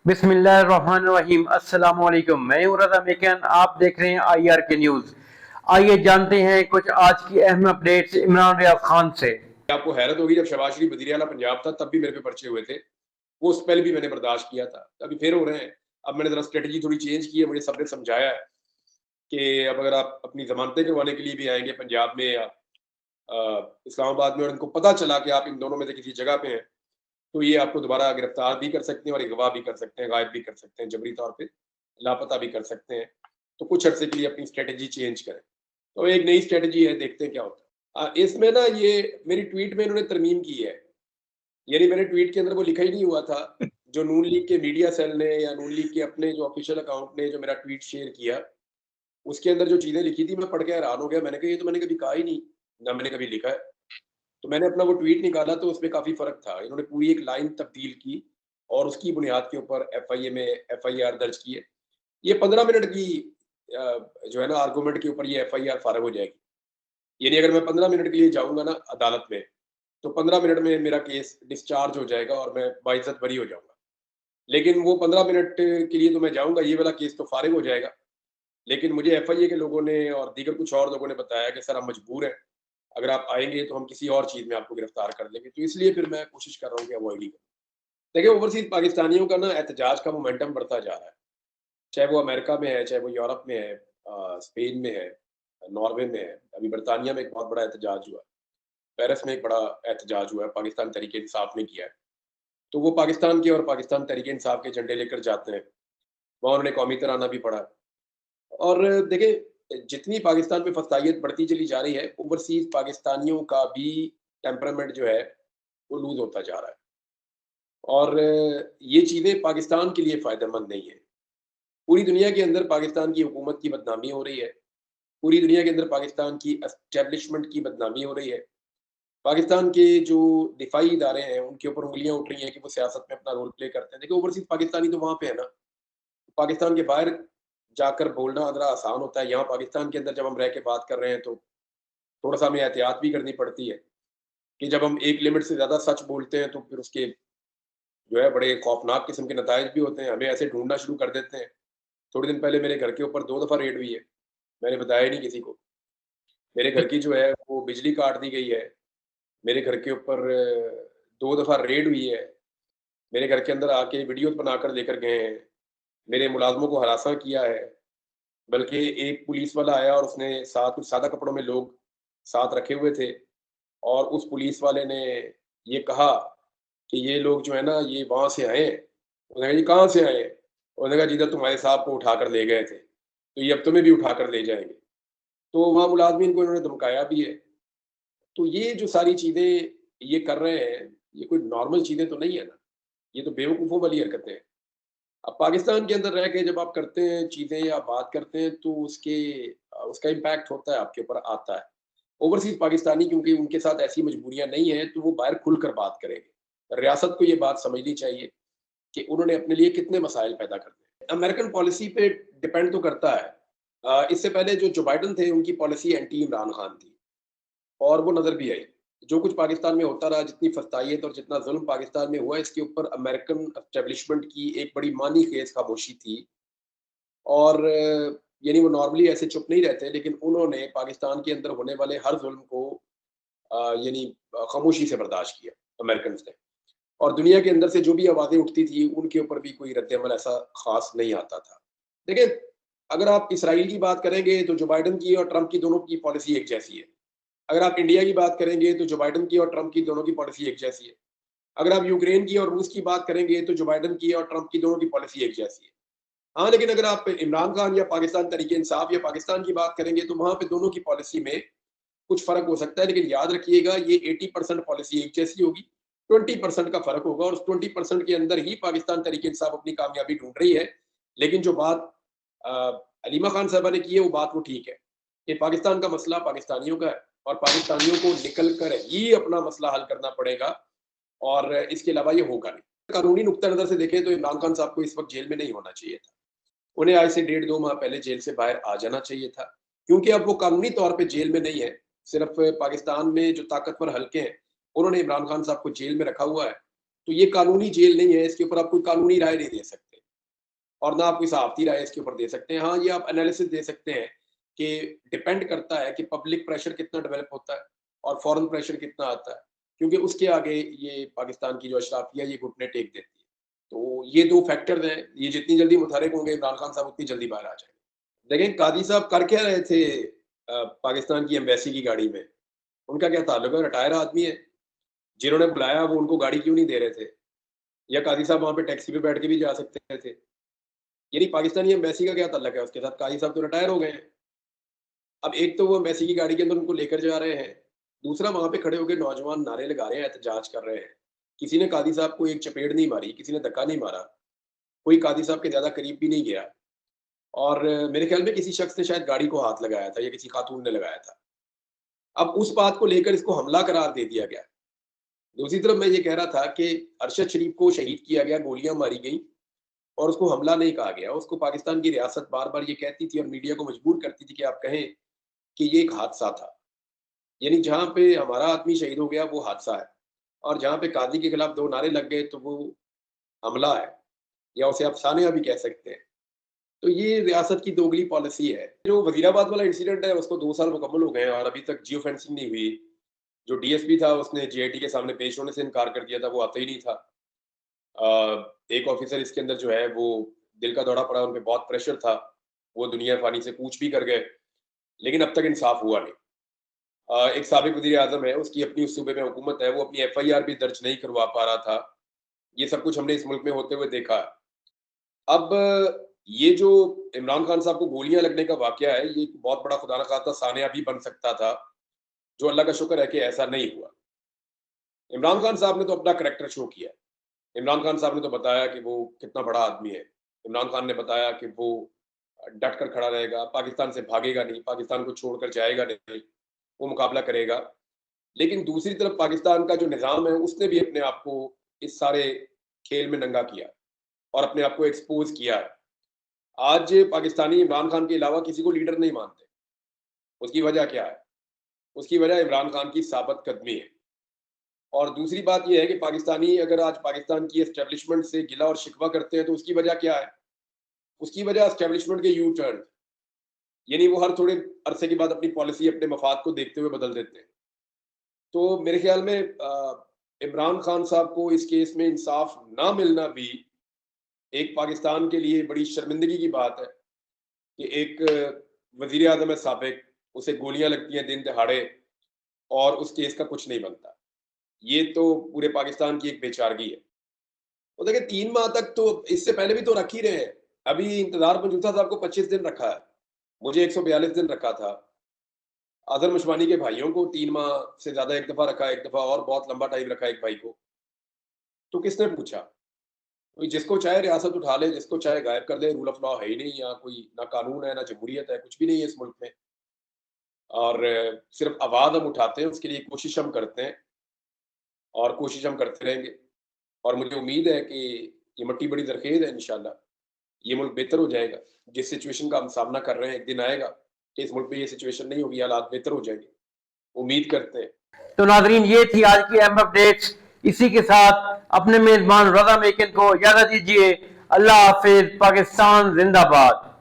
बिस्मिल्लाहिर्रहमानिर्रहीम। अस्सलाम वालेकुम। मैं हूं रज़ा मेकन, आप देख रहे हैं IR के न्यूज। आइए जानते हैं कुछ आज की अहम अपडेट्स इमरान रियाज खान से। आपको हैरत होगी, जब शहबाज शरीफ वज़ीर आला पंजाब था तब भी मेरे पे पर्चे हुए थे। वो उस पहले भी मैंने बर्दाश्त किया था, अभी फिर हो रहे हैं। अब मैंने ज़रा स्ट्रेटजी थोड़ी चेंज की है। मुझे सबने समझाया है कि अब अगर आप अपनी ज़मानतें करवाने के लिए भी आएँगे पंजाब में या इस्लामाबाद में, और उनको पता चला कि आप इन दोनों में से किसी जगह पे हैं, तो ये आपको दोबारा गिरफ्तार भी कर सकते हैं और अगवा भी कर सकते हैं, गायब भी कर सकते हैं, जबरी तौर पे लापता भी कर सकते हैं। तो कुछ अरसे के लिए अपनी स्ट्रेटजी चेंज करें। तो एक नई स्ट्रेटजी है, देखते हैं क्या होता है। इसमें ना ये मेरी ट्वीट में इन्होंने तरमीम की है। यानी मेरे ट्वीट के अंदर वो लिखा ही नहीं हुआ था। जो नून लीग के मीडिया सेल ने या नून लीग के अपने जो ऑफिशियल अकाउंट ने जो मेरा ट्वीट शेयर किया, उसके अंदर जो चीज़ें लिखी थी, मैं पढ़ के हैरान हो गया। मैंने कहा ये तो मैंने कभी कहा ही नहीं, ना मैंने कभी लिखा है। तो मैंने अपना वो ट्वीट निकाला तो उसमें काफ़ी फ़र्क था। इन्होंने पूरी एक लाइन तब्दील की और उसकी बुनियाद के ऊपर एफआईए में एफआईआर दर्ज की है। ये 15 मिनट की जो है ना आर्गुमेंट के ऊपर ये एफआईआर फ़ारिग हो जाएगी। यानी अगर मैं 15 मिनट के लिए जाऊँगा ना अदालत में, तो 15 मिनट में मेरा केस डिस्चार्ज हो जाएगा और मैं बाइज्जत बरी हो जाऊँगा। लेकिन वो 15 मिनट के लिए तो मैं जाऊँगा, ये वाला केस तो फ़ारिग हो जाएगा। लेकिन मुझे एफआईए के लोगों ने और दीगर कुछ और लोगों ने बताया कि सर हम मजबूर हैं, अगर आप आएँगे तो हम किसी और चीज़ में आपको गिरफ्तार कर लेंगे। तो इसलिए फिर मैं कोशिश कर रहा हूँ कि अवॉइड ही करूँ। देखिए, ओवरसीज़ पाकिस्तानियों का ना एहतजाज का मोमेंटम बढ़ता जा रहा है। चाहे वो अमेरिका में है, चाहे वो यूरोप में है, स्पेन में है, नॉर्वे में है। अभी बर्तानिया में एक बहुत बड़ा एहतजाज हुआ है। पेरिस में एक बड़ा एहतजाज हुआ है, पाकिस्तान तहरीक-ए-इंसाफ ने किया है। तो वो पाकिस्तान के और पाकिस्तान तहरीक-ए-इंसाफ के झंडे लेकर जाते हैं। वहाँ उन्होंने कौमी तराना भी पढ़ा। और देखिए, जितनी पाकिस्तान में फस्तायत बढ़ती चली जा रही है, ओवरसीज़ पाकिस्तानियों का भी टेम्परामेंट जो है, वो लूज़ होता जा रहा है। और ये चीज़ें पाकिस्तान के लिए फ़ायदेमंद नहीं है। पूरी दुनिया के अंदर पाकिस्तान की हुकूमत की बदनामी हो रही है। पूरी दुनिया के अंदर पाकिस्तान की एस्टेब्लिशमेंट की बदनामी हो रही है। पाकिस्तान के जो दिफाई इदारे हैं, उनके ऊपर उँगलियाँ उठ रही हैं कि वो सियासत में अपना रोल प्ले करते हैं। देखिए, ओवरसीज़ पाकिस्तानी तो वहाँ पे है ना। पाकिस्तान के बाहर जाकर बोलना ज़रा आसान होता है। यहाँ पाकिस्तान के अंदर जब हम रह के बात कर रहे हैं, तो थोड़ा-सा हमें एहतियात भी करनी पड़ती है कि जब हम एक लिमिट से ज़्यादा सच बोलते हैं, तो फिर उसके जो है बड़े खौफनाक किस्म के नताइज भी होते हैं। हमें ऐसे ढूँढना शुरू कर देते हैं। थोड़े दिन पहले मेरे घर के ऊपर 2 दफ़ा रेड हुई है। मैंने बताया ही नहीं किसी को। मेरे घर की जो है वो बिजली काट दी गई है। मेरे घर के ऊपर 2 दफ़ा रेड हुई है। मेरे घर के अंदर आके वीडियोज़ बनाकर लेकर गए हैं। मेरे मुलाज़िमों को हरासा किया है। बल्कि एक पुलिस वाला आया और उसने साथ कुछ सादा कपड़ों में लोग साथ रखे हुए थे, और उस पुलिस वाले ने ये कहा कि ये लोग जो है ना ये वहाँ से आए हैं। उन्होंने कहा, "ये कहाँ से आए हैं?" उन्होंने कहा, "जिधर तुम्हारे साहब को उठाकर ले गए थे, तो ये अब तुम्हें भी उठाकर ले जाएँगे।" तो वहाँ मुलाज़िमीन को इन्होंने धमकाया भी है। तो ये जो सारी चीज़ें ये कर रहे हैं, ये कोई नॉर्मल चीज़ें तो नहीं है ना। ये तो बेवकूफ़ों वाली हरकतें हैं। अब पाकिस्तान के अंदर रह के जब आप करते हैं चीज़ें या बात करते हैं, तो उसका इम्पैक्ट होता है, आपके ऊपर आता है। ओवरसीज़ पाकिस्तानी क्योंकि उनके साथ ऐसी मजबूरियाँ नहीं हैं, तो वो बाहर खुलकर बात करेंगे। रियासत को ये बात समझनी चाहिए कि उन्होंने अपने लिए कितने मसाइल पैदा कर दिए। अमेरिकन पॉलिसी पे डिपेंड तो करता है। इससे पहले जो बाइडेन थे, उनकी पॉलिसी एंटी इमरान खान थी और वो नज़र भी आई। जो कुछ पाकिस्तान में होता रहा, जितनी फस्तायत और जितना ज़ुल्म पाकिस्तान में हुआ, इसके ऊपर अमेरिकन एस्टेब्लिशमेंट की एक बड़ी मानी ख़ेज़ खामोशी थी। और यानी वो नॉर्मली ऐसे चुप नहीं रहते, लेकिन उन्होंने पाकिस्तान के अंदर होने वाले हर ज़ुल्म को यानी खामोशी से बर्दाश्त किया, अमेरिकन्स ने। और दुनिया के अंदर से जो भी आवाज़ें उठती थी, उनके ऊपर भी कोई रद्द-ए-अमल ऐसा ख़ास नहीं आता था। देखिए, अगर आप इसराइल की बात करेंगे, तो जो बाइडेन की और ट्रंप की दोनों की पॉलिसी एक जैसी है। अगर आप इंडिया की बात करेंगे, तो जो बाइडेन की और ट्रंप की दोनों की पॉलिसी एक जैसी है। अगर आप यूक्रेन की और रूस की बात करेंगे, तो जो बाइडेन की और ट्रंप की दोनों की पॉलिसी एक जैसी है। हाँ, लेकिन अगर आप इमरान खान या पाकिस्तान तहरीक-ए-इंसाफ या पाकिस्तान की बात करेंगे, तो वहाँ पे दोनों की पॉलिसी में कुछ फ़र्क हो सकता है, लेकिन याद रखिएगा ये 80% पॉलिसी एक जैसी होगी, 20% का फ़र्क होगा और उस 20% के अंदर ही पाकिस्तान तहरीक-ए-इंसाफ अपनी कामयाबी ढूँढ रही है। लेकिन जो बात अ, हलीमा खान साहिबा ने की है, वो बात वो ठीक है कि पाकिस्तान का मसला पाकिस्तानियों का है और पाकिस्तानियों को निकल कर ही अपना मसला हल करना पड़ेगा, और इसके अलावा ये होगा नहीं। कानूनी नुक्ता नज़र से देखें तो इमरान खान साहब को इस वक़्त जेल में नहीं होना चाहिए था। उन्हें आज से डेढ़ 2 माह पहले जेल से बाहर आ जाना चाहिए था, क्योंकि अब वो कानूनी तौर पे जेल में नहीं है। सिर्फ़ पाकिस्तान में जो ताकतवर हल्के हैं, उन्होंने इमरान खान साहब को जेल में रखा हुआ है। तो ये कानूनी जेल नहीं है, इसके ऊपर आप कोई कानूनी राय नहीं दे सकते। और ना आप कोई सहाफ़ती राय इसके ऊपर दे सकते हैं। हाँ, ये आप एनालिसिस दे सकते हैं कि डिपेंड करता है कि पब्लिक प्रेशर कितना डेवलप होता है और फॉरेन प्रेशर कितना आता है, क्योंकि उसके आगे ये पाकिस्तान की जो अशराफिया ये घुटने टेक देती है। तो ये 2 फैक्टर्स हैं, ये जितनी जल्दी मुतहर्रिक होंगे इमरान खान साहब उतनी जल्दी बाहर आ जाएँगे। देखें कादी साहब कर क्या रहे थे पाकिस्तान की एम्बेसी की गाड़ी में? उनका क्या ताल्लुक है? रिटायर आदमी है, जिन्होंने बुलाया वो उनको गाड़ी क्यों नहीं दे रहे थे? या कादी साहब वहाँ पे टैक्सी पे बैठ के भी जा सकते थे। यानी पाकिस्तानी एम्बेसी का क्या ताल्लुक है उसके साथ? कादी साहब तो रिटायर हो गए हैं। अब एक तो वो एम्बेसी की गाड़ी के अंदर उनको लेकर जा रहे हैं, दूसरा वहाँ पे खड़े होके नौजवान नारे लगा रहे हैं, एहतजाज कर रहे हैं। किसी ने कादी साहब को एक चपेट नहीं मारी, किसी ने धक्का नहीं मारा, कोई कादी साहब के ज़्यादा करीब भी नहीं गया और मेरे ख्याल में किसी शख्स ने शायद गाड़ी को हाथ लगाया था या किसी खातून ने लगाया था। अब उस बात को लेकर इसको हमला करार दे दिया गया। दूसरी तरफ मैं ये कह रहा था कि अरशद शरीफ को शहीद किया गया, गोलियाँ मारी गईं और उसको हमला नहीं कहा गया। उसको पाकिस्तान की रियासत बार-बार ये कहती थी और मीडिया को मजबूर करती थी कि आप कहें कि ये एक हादसा था। यानी जहाँ पे हमारा आदमी शहीद हो गया वो हादसा है और जहाँ पे कादी के खिलाफ 2 नारे लग गए तो वो हमला है या उसे आप सानिया भी कह सकते हैं। तो ये रियासत की दोगली पॉलिसी है। जो वज़ीराबाद वाला इंसिडेंट है उसको 2 साल मुकम्मल हो गए हैं और अभी तक जियो फेंसिंग नहीं हुई। जो डीएसपी था उसने जेआईटी के सामने पेश होने से इनकार कर दिया था, वो आता ही नहीं था। एक ऑफिसर इसके अंदर जो है वो दिल का दौरा पड़ा, उन पे बहुत प्रेशर था। वो दुनिया फ़ानी से कूच भी कर गए, लेकिन अब तक इंसाफ हुआ नहीं। एक साबिक वज़ीर-ए-आज़म है, उसकी अपनी उस सूबे में हुकूमत है, वो अपनी एफआईआर भी दर्ज नहीं करवा पा रहा था। ये सब कुछ हमने इस मुल्क में होते हुए देखा है। अब ये जो इमरान खान साहब को गोलियाँ लगने का वाक़या है, ये बहुत बड़ा खुदा न ख़ास्ता सानिया भी बन सकता था, जो अल्लाह का शुक्र है कि ऐसा नहीं हुआ। इमरान खान साहब ने तो अपना करैक्टर शो किया। इमरान खान साहब ने तो बताया कि वो कितना बड़ा आदमी है। इमरान खान ने बताया कि वो डट कर खड़ा रहेगा, पाकिस्तान से भागेगा नहीं, पाकिस्तान को छोड़कर जाएगा नहीं, वो मुकाबला करेगा। लेकिन दूसरी तरफ पाकिस्तान का जो निज़ाम है, उसने भी अपने आप को इस सारे खेल में नंगा किया और अपने आप को एक्सपोज़ किया है। आज पाकिस्तानी इमरान खान के अलावा किसी को लीडर नहीं मानते। उसकी वजह क्या है? उसकी वजह इमरान खान की साबित कदमी है। और दूसरी बात ये है कि पाकिस्तानी अगर आज पाकिस्तान की एस्टेब्लिशमेंट से गिला और शिकवा करते हैं तो उसकी वजह क्या है? उसकी वजह एस्टेब्लिशमेंट के यू टर्न, यानी वो हर थोड़े अरसे के बाद अपनी पॉलिसी अपने मफाद को देखते हुए बदल देते हैं। तो मेरे ख्याल में इमरान खान साहब को इस केस में इंसाफ ना मिलना भी एक पाकिस्तान के लिए बड़ी शर्मिंदगी की बात है कि एक वज़ीर आज़म है साबिक, उसे गोलियां लगती हैं दिन दहाड़े और उस केस का कुछ नहीं बनता। ये तो पूरे पाकिस्तान की एक बेचारगी है। तो देखिए 3 माह तक तो इससे पहले भी तो रख ही रहे हैं। अभी इंतजार मंजूर साहब को 25 दिन रखा है, मुझे 142 दिन रखा था। आज़म उस्मानी के भाइयों को 3 माह से ज़्यादा एक दफ़ा रखा, एक दफ़ा और बहुत लंबा टाइम रखा एक भाई को। तो किसने पूछा? कोई जिसको चाहे रियासत उठा ले, जिसको चाहे गायब कर दे, रूल ऑफ लॉ है ही नहीं, यहाँ कोई ना कानून है, ना जमहूरियत है, कुछ भी नहीं है इस मुल्क में। और सिर्फ आवाज़ हम उठाते हैं, उसके लिए कोशिश हम करते हैं और कोशिश हम करते रहेंगे। और मुझे उम्मीद है कि ये मिट्टी बड़ी ज़रख़ेज़ है इंशाअल्लाह, ये मुल्क बेहतर हो जाएगा। जिस सिचुएशन का हम सामना कर रहे हैं, एक दिन आएगा कि इस मुल्क में ये सिचुएशन नहीं होगी, हालात बेहतर हो जाएंगे। उम्मीद करते हैं। तो नाज़रीन, ये थी आज की अहम अपडेट्स। इसी के साथ अपने मेजबान रज़ा मेकिन को इजाज़त दीजिए। अल्लाह हाफ़िज़। पाकिस्तान जिंदाबाद।